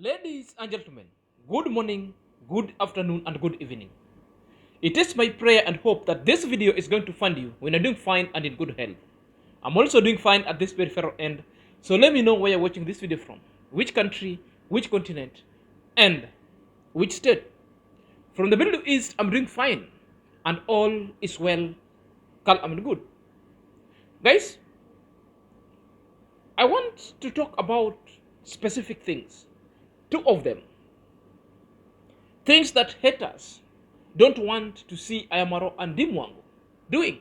Ladies and gentlemen, good morning, good afternoon, and good evening. It is my prayer and hope that this video is going to find you when you're doing fine and in good health. I'm also doing fine at this peripheral end, so let me know where you're watching this video from, which country, which continent, and which state. From the Middle East, I'm doing fine, and all is well, calm and good. Guys, I want to talk about specific things. Two of them. Things that haters don't want to see IAM-MARWA and DEEMWANGO doing.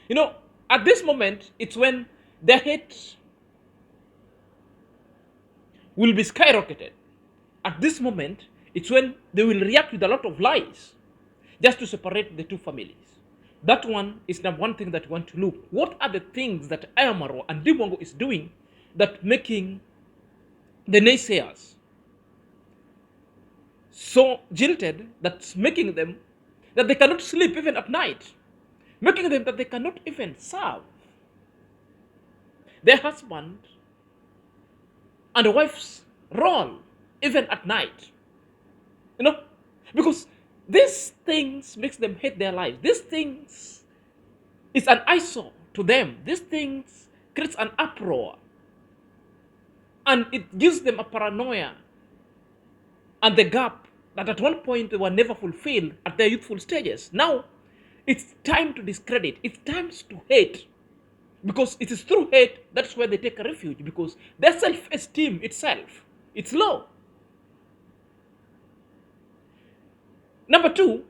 You know, at this moment, it's when their hate will be skyrocketed. At this moment, it's when they will react with a lot of lies just to separate the two families. That one is the one thing that we want to look. What are the things that IAM-MARWA and DEEMWANGO is doing that making the naysayers so jilted, that's making them that they cannot sleep even at night, making them that they cannot even serve their husband and wife's role even at night. You know, because these things makes them hate their lives. These things is an eyesore to them. These things creates an uproar, and it gives them a paranoia and the gap that at one point they were never fulfilled at their youthful stages. Now, it's time to discredit. It's time to hate. Because it is through hate, that's where they take a refuge. Because their self-esteem itself, it's low. Number two,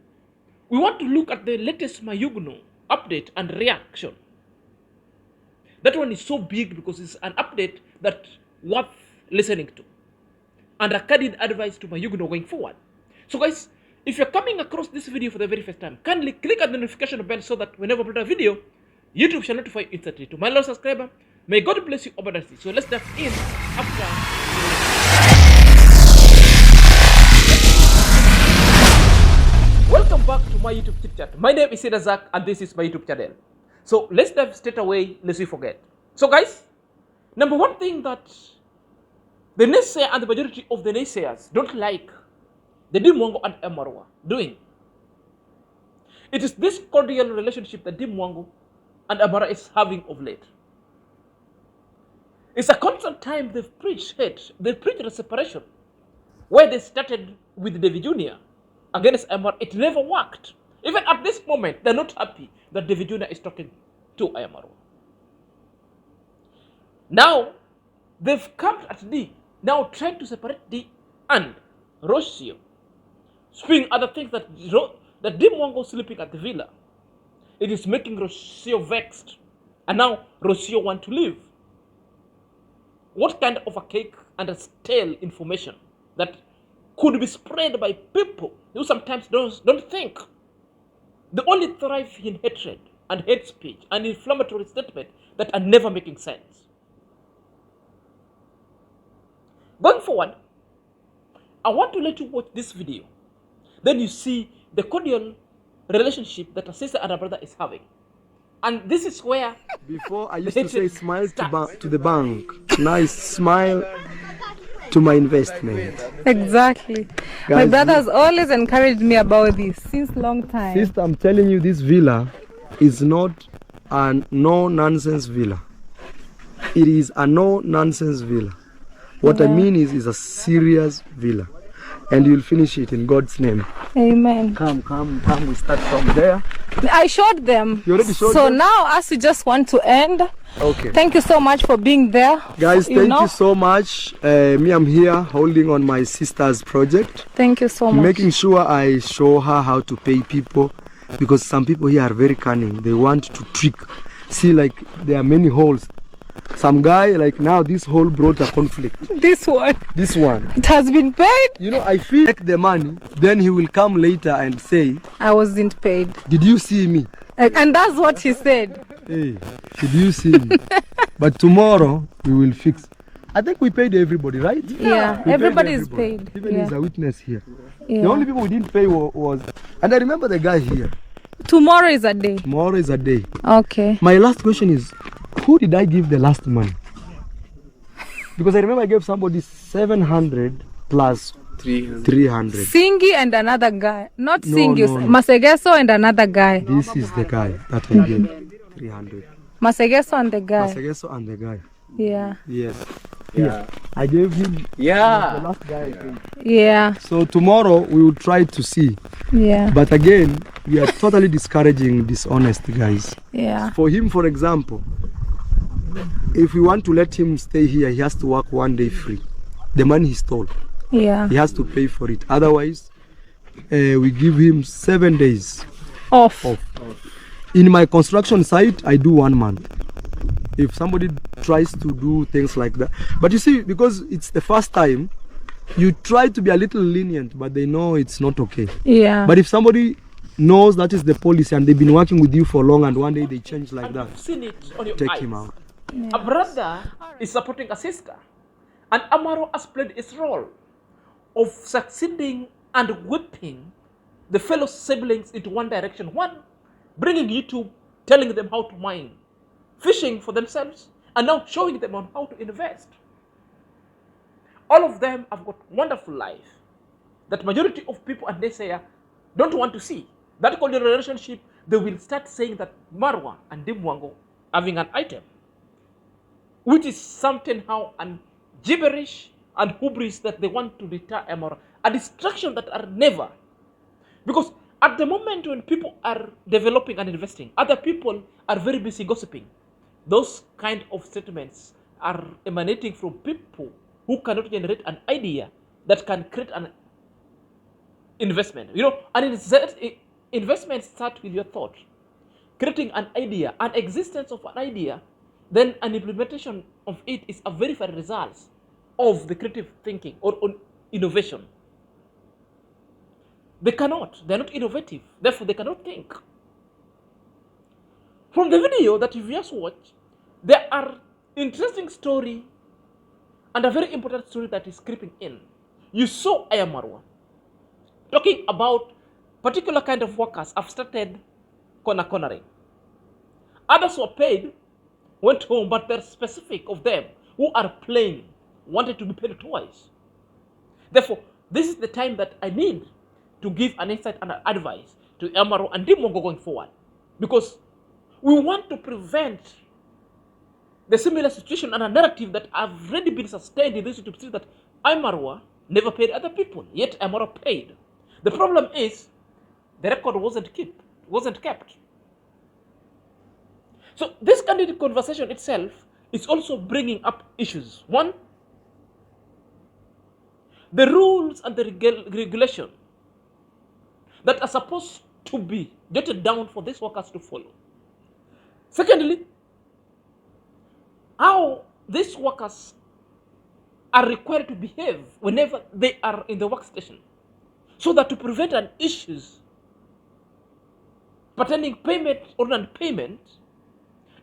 we want to look at the latest Mayugo update and reaction. That one is so big because it's an update that's worth listening to, and a candid advice to Mayugo going forward. So guys, if you're coming across this video for the very first time, kindly click on the notification bell so that whenever I upload a video, YouTube shall notify you instantly. To my loyal subscriber, may God bless you abundantly. So let's dive in after. Welcome back to my YouTube chit chat. My name is Zach and this is my YouTube channel. So let's dive straight away lest we forget. So guys, number one thing that the naysayer and the majority of the naysayers don't like the DEEMWANGO and IAM-MARWA doing. It is this cordial relationship that DEEMWANGO and IAM-MARWA is having of late. It's a constant time they've preached hate, they've preached a separation. Where they started with David Jr. against IAM-MARWA, it never worked. Even at this moment, they're not happy that David Jr. is talking to IAM-MARWA. Now, they've come at D, now trying to separate D and Rocio, spewing other things that DEEMWANGO sleeping at the villa. It is making Rocio vexed, and now Rocio want to leave. What kind of a cake and a stale information that could be spread by people who sometimes don't think? They only thrive in hatred and hate speech and inflammatory statements that are never making sense. Going forward, I want to let you watch this video. Then you see the cordial relationship that a sister and a brother is having. And this is where... Before I used to say smile to the bank. Nice smile to my investment. Exactly. Guys, my brother has always encouraged me about this since long time. Sister, I'm telling you, this villa is not a no-nonsense villa. It is a no-nonsense villa. What I mean is a serious villa. And you'll finish it in God's name. Amen. Come. We start from there. I showed them. You already showed them? So now, as we just want to end, okay. Thank you so much for being there. Guys, thank you so much. I'm here holding on my sister's project. Thank you so much. Making sure I show her how to pay people, because some people here are very cunning. They want to trick. See, like, there are many holes. Some guy, like now, this hole brought a conflict. This one. It has been paid. You know, I feel like the money, then he will come later and say, I wasn't paid. Did you see me? And that's what he said. Hey, did you see me? But tomorrow, we will fix. I think we paid everybody, right? Yeah, everybody is paid. Even there's a witness here. Yeah. The only people we didn't pay was... And I remember the guy here. Tomorrow is a day. Tomorrow is a day. Okay. My last question is, who did I give the last money? Because I remember I gave somebody 700 plus 300. Singi and another guy. Not No, Singi, no, no. Masegeso and another guy. This is the guy that I gave 300. Masegeso and the guy. Masegeso and the guy. Yeah. Yes. Yeah. I gave him the last guy. I think. Yeah. So tomorrow we will try to see. Yeah. But again, we are totally discouraging dishonest guys. Yeah. For him, for example, if we want to let him stay here, he has to work 1 day free. The money he stole, Yeah. he has to pay for it. Otherwise, we give him 7 days Off. off. In my construction site, I do 1 month. If somebody tries to do things like that, but you see, because it's the first time, you try to be a little lenient, but they know it's not okay. Yeah. But if somebody knows that is the policy and they've been working with you for long and one day they change like that, I've seen it on your take eyes. him out. A brother is supporting a sister, and Amaro has played its role of succeeding and whipping the fellow siblings into one direction. One, bringing YouTube, telling them how to mine, fishing for themselves, and now showing them on how to invest. All of them have got wonderful life that majority of people and naysayers don't want to see. That kind of relationship, they will start saying that Marwa and Deemwango having an item, which is something how and gibberish and hubris that they want to deter Amara, a distraction that are never. Because at the moment when people are developing and investing, other people are very busy gossiping. Those kind of statements are emanating from people who cannot generate an idea that can create an investment. You know, an investment starts with your thought. Creating an idea, an existence of an idea, then an implementation of it is a verified result of the creative thinking or innovation. They're not innovative, therefore they cannot think. From the video that you've just watched, there are interesting story and a very important story that is creeping in. You saw IAM-MARWA talking about particular kind of workers have started cornering. Others were paid, went home, but there are specific of them who are playing, wanted to be paid twice. Therefore, this is the time that I need to give an insight and an advice to Amaro and Deemwango going forward. Because we want to prevent the similar situation and a narrative that have already been sustained in this YouTube that IAM-MARWA never paid other people, yet Amaro paid. The problem is the record wasn't kept. So this candid conversation itself is also bringing up issues. One, the rules and the regulation that are supposed to be jotted down for these workers to follow. Secondly, how these workers are required to behave whenever they are in the workstation, so that to prevent an issues pertaining payment or non-payment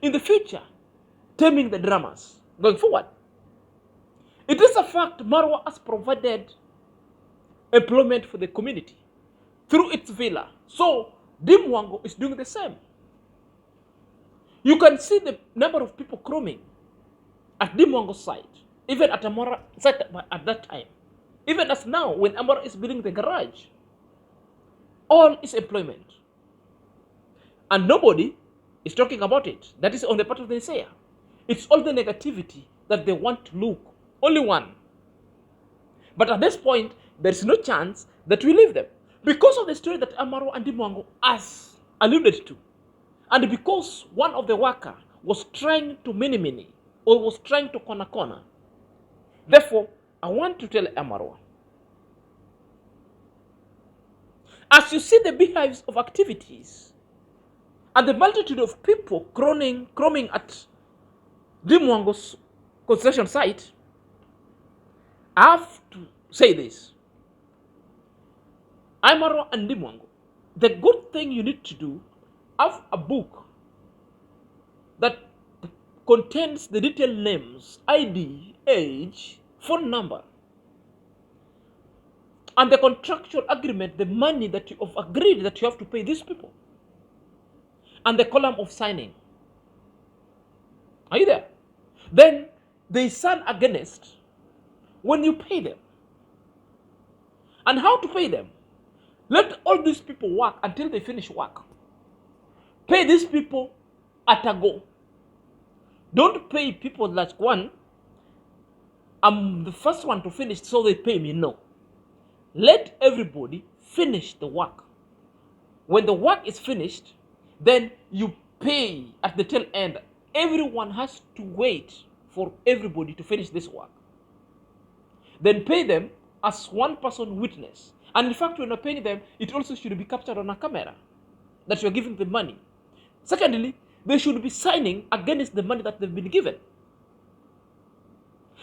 in the future, taming the dramas going forward. It is a fact Marwa has provided employment for the community through its villa. So Deemwango is doing the same. You can see the number of people crumbing at Deemwango's site, even at Amara site at that time. Even as now, when Amara is building the garage, all is employment. And nobody is talking about it. That is on the part of the sayer. It's all the negativity that they want to look. Only one. But at this point, there is no chance that we leave them. Because of the story that Amaro and Deemwango has alluded to. And because one of the worker was trying to mini or was trying to corner. Therefore, I want to tell Amaro, as you see the beehives of activities and the multitude of people crawling at Deemwango's construction site, I have to say this. Amaro and Deemwango, the good thing you need to do, have a book that contains the detailed names, ID, age, phone number, and the contractual agreement, the money that you have agreed that you have to pay these people, and the column of signing. Are you there? Then they sign against when you pay them. And how to pay them? Let all these people work until they finish work. Pay these people at a go. Don't pay people like one, I'm the first one to finish, so they pay me. No. Let everybody finish the work. When the work is finished, then you pay at the tail end. Everyone has to wait for everybody to finish this work. Then pay them as one person witness. And in fact, when you're paying them, it also should be captured on a camera that you're giving them money. Secondly, they should be signing against the money that they've been given.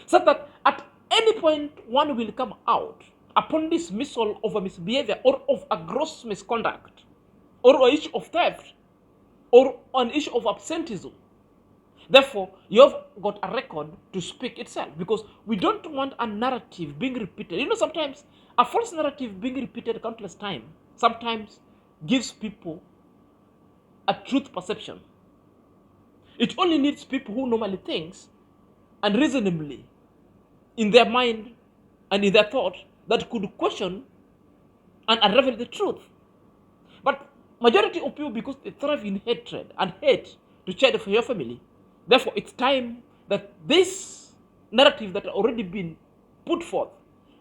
So that at any point one will come out upon dismissal of a misbehavior or of a gross misconduct or an issue of theft or an issue of absenteeism. Therefore, you have got a record to speak itself, because we don't want a narrative being repeated. You know, sometimes a false narrative being repeated countless times sometimes gives people a truth perception. It only needs people who normally think and reasonably in their mind and in their thought that could question and unravel the truth. But majority of people, because they thrive in hatred and hate to share for your family, therefore it's time that this narrative that already been put forth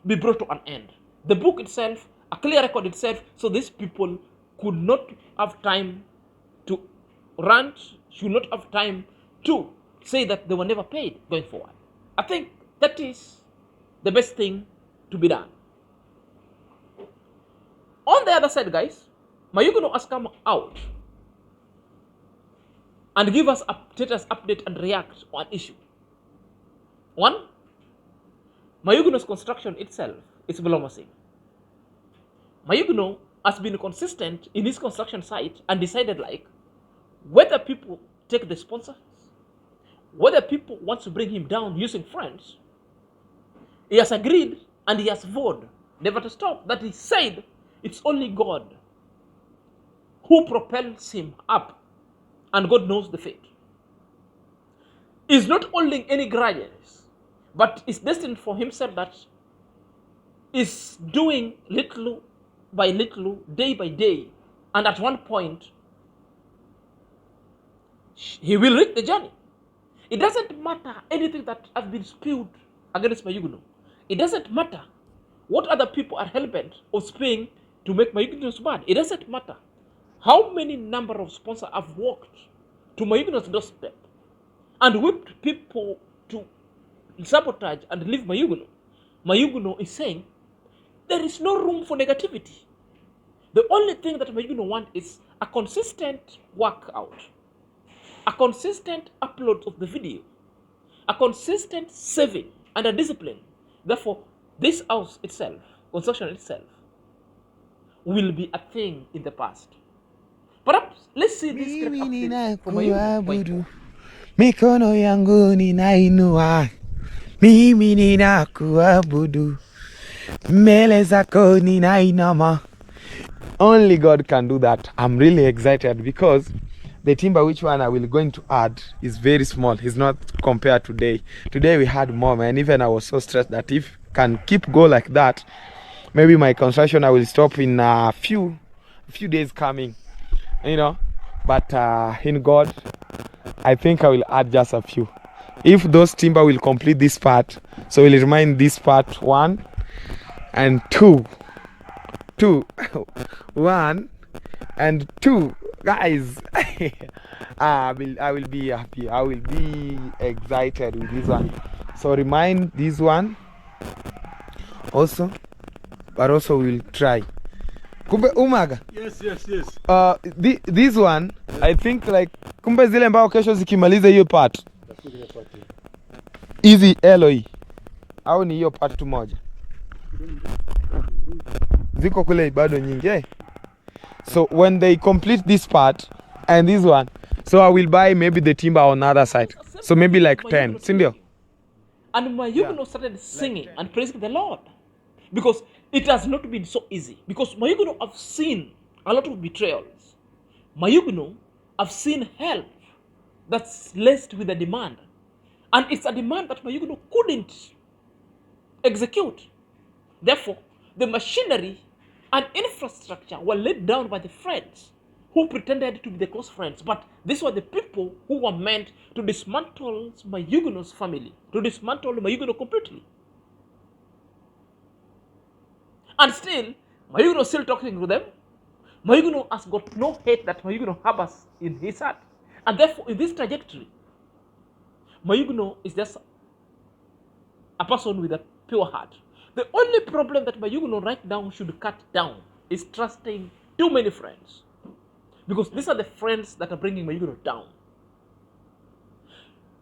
be brought to an end. The book itself, a clear record itself, so these people could not have time to rant, should not have time to say that they were never paid going forward. I think that is the best thing to be done. On the other side, guys, Mayugo has come out and give us a status update and react on issue. One, Mayugo's construction itself is promising. Mayugo has been consistent in his construction site and decided, like, whether people take the sponsors, whether people want to bring him down using friends, he has agreed and he has vowed never to stop. That he said it's only God who propels him up, and God knows the fate. He's not holding any grudges, but is destined for himself that is doing little by little, day by day, and at one point he will reach the journey. It doesn't matter anything that has been spewed against Mayugo. It doesn't matter what other people are hell-bent of spewing to make Mayugo bad. It doesn't matter how many number of sponsors have walked to Mayugo's doorstep and whipped people to sabotage and leave Mayugo. Mayugo is saying there is no room for negativity. The only thing that Mayugo wants is a consistent workout, a consistent upload of the video, a consistent saving and a discipline. Therefore, this house itself, construction itself, will be a thing in the past. Perhaps let's see this great update from Mayugo. Mikono yangu ninainua, mimi ninakuabudu, mbele zako ninainama. Only God can do that. I'm really excited because the timber which one I will going to add is very small. It's not compared today. Today we had more, and even I was so stressed that if can keep go like that, maybe my construction I will stop in a few days coming, you know. But in God, I think I will add just a few. If those timber will complete this part, so we'll remind this part 1 and 2. 1 and 2, guys. I will be happy. I will be excited with this one. So remind this one also, but also we'll try. Kumbe Umaga. Yes. This one, I think like kumbe zile mbao kesho zikimaliza hiyo part. Easy LOE. Au ni hiyo part tu moja. Ziko kule bado nyingi, eh? So when they complete this part and this one, so I will buy maybe the timber on the other side. So maybe like 10, sindio? And Mayugo started singing and praising the Lord, because it has not been so easy. Because Mayugo have seen a lot of betrayals. Mayugo have seen help that's laced with a demand, and it's a demand that Mayugo couldn't execute. Therefore, the machinery and infrastructure were laid down by the friends who pretended to be the close friends. But these were the people who were meant to dismantle Mayuguno's family, to dismantle Mayuguno completely. And still, Mayuguno is still talking to them. Mayuguno has got no hate that Mayuguno harbors in his heart. And therefore, in this trajectory, Mayuguno is just a person with a pure heart. The only problem that Mayuguno right now should cut down is trusting too many friends. Because these are the friends that are bringing Mayuguno down.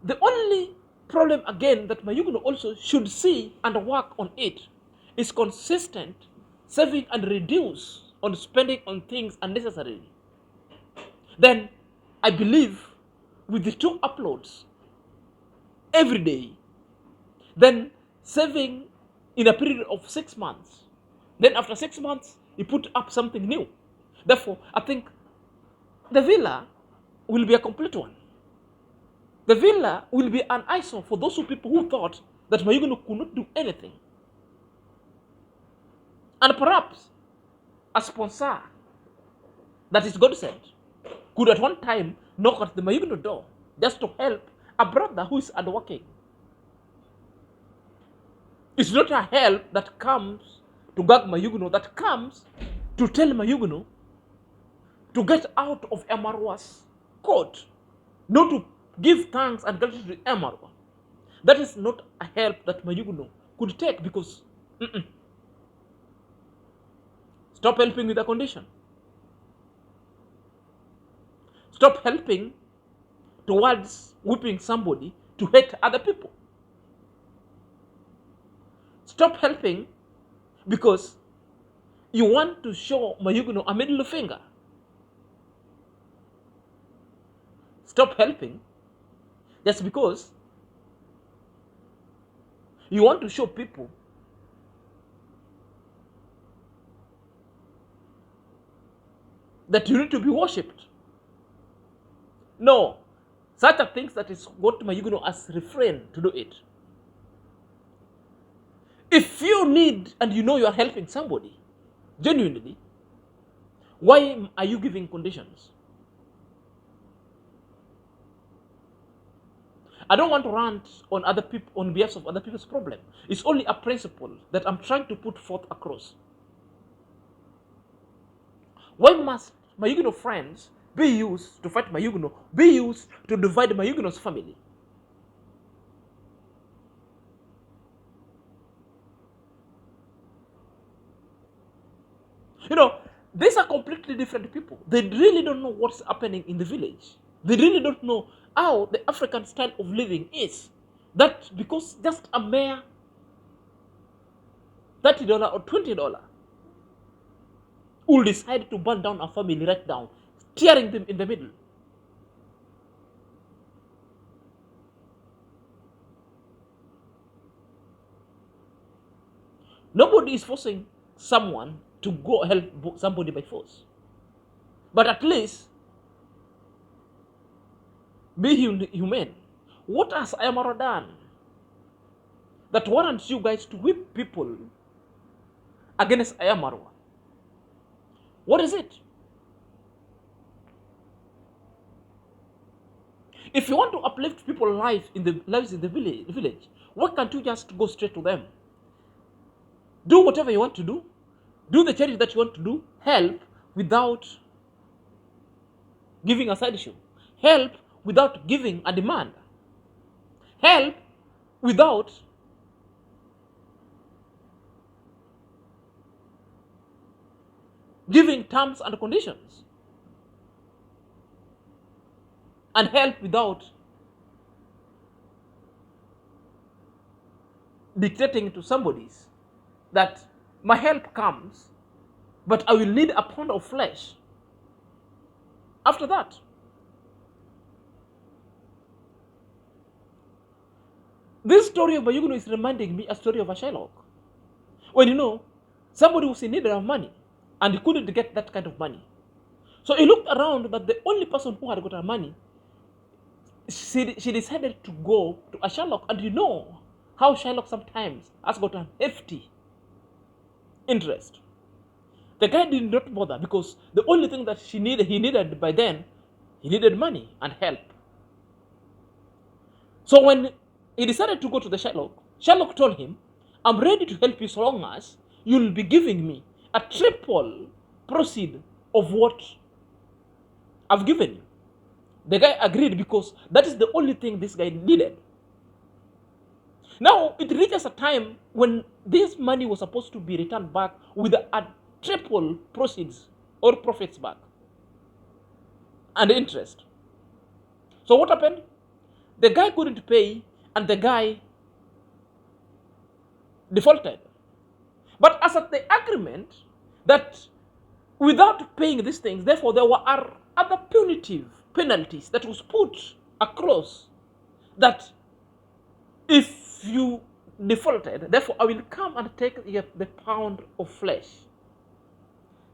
The only problem again that Mayuguno also should see and work on it is consistent saving and reduce on spending on things unnecessarily. Then I believe with the 2 uploads every day, then saving in a period of 6 months, then after 6 months you put up something new. Therefore, I think the villa will be a complete one. The villa will be an eyesore for those people who thought that Mayuguno could not do anything. And perhaps a sponsor that is God sent could at one time knock at the Mayuguno door just to help a brother who is hardworking. It's not a help that comes to gag Mayuguno, that comes to tell Mayuguno to get out of IAM-MARWA's court, not to give thanks and gratitude to IAM-MARWA. That is not a help that Mayuguno could take, because stop helping with a condition. Stop helping towards whipping somebody to hate other people. Stop helping because you want to show Mayuguno a middle finger. Stop helping just because you want to show people that you need to be worshipped. No, such are things that is what Mayuguno has refrained to do it. If you need and you know you are helping somebody genuinely, why are you giving conditions? I don't want to rant on other people on behalf of other people's problem. It's only a principle that I'm trying to put forth across. Why must Mayuguno friends be used to fight Mayuguno, be used to divide Mayuguno's family? You know, these are completely different people. They really don't know what's happening in the village. They really don't know how the African style of living is. That because just a mere $30 or $20 will decide to burn down a family right down, tearing them in the middle. Nobody is forcing someone to go help somebody by force. But at least be humane. What has IAM-MARWA done that warrants you guys to whip people against IAM-MARWA? What is it? If you want to uplift people's lives in the village, why can't you just go straight to them? Do whatever you want to do. Do the charity that you want to do. Help without giving a side issue. Help without giving a demand. Help without giving terms and conditions. And help without dictating to somebody that my help comes, but I will need a pound of flesh after that. This story of Mayuguno is reminding me a story of a Shylock. When you know, somebody was in need of money and he couldn't get that kind of money. So he looked around, but the only person who had got her money, she decided to go to a Shylock. And you know how Shylock sometimes has gotten hefty interest. The guy did not bother because the only thing that he needed by then, he needed money and help. So when he decided to go to the Sherlock told him, I'm ready to help you so long as you'll be giving me a triple proceed of what I've given you. The guy agreed because that is the only thing this guy needed. Now, it reaches a time when this money was supposed to be returned back with a triple proceeds or profits back and interest. So what happened? The guy couldn't pay and the guy defaulted. But as at the agreement that without paying these things, therefore there were other punitive penalties that was put across that if you defaulted, therefore I will come and take the pound of flesh.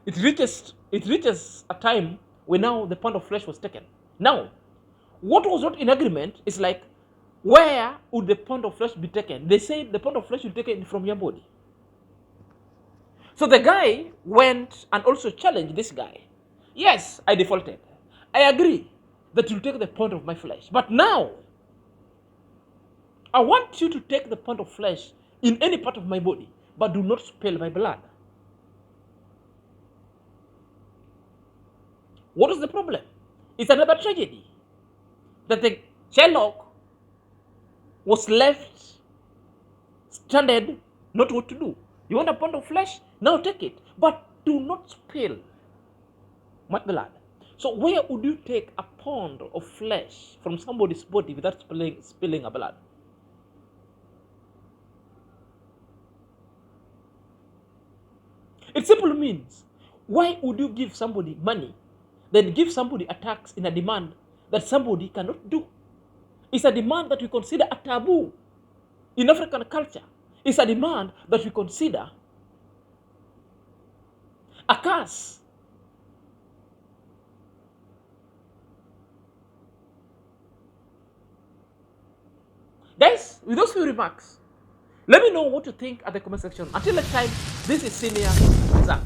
It reaches a time when now the pound of flesh was taken. Now, what was not in agreement is like, where would the pound of flesh be taken? They said the pound of flesh will be taken from your body. So the guy went and also challenged this guy. Yes, I defaulted. I agree that you'll take the pound of my flesh. But now, I want you to take the pound of flesh in any part of my body, but do not spill my blood. What is the problem? It's another tragedy that the Sherlock was left stranded, not what to do. You want a pound of flesh? Now take it, but do not spill my blood. So where would you take a pound of flesh from somebody's body without spilling a blood? It simply means, why would you give somebody money, then give somebody a tax in a demand that somebody cannot do? It's a demand that we consider a taboo in African culture. It's a demand that we consider a curse. Guys, with those few remarks, let me know what you think at the comment section. Until next time, this is Senior Zach.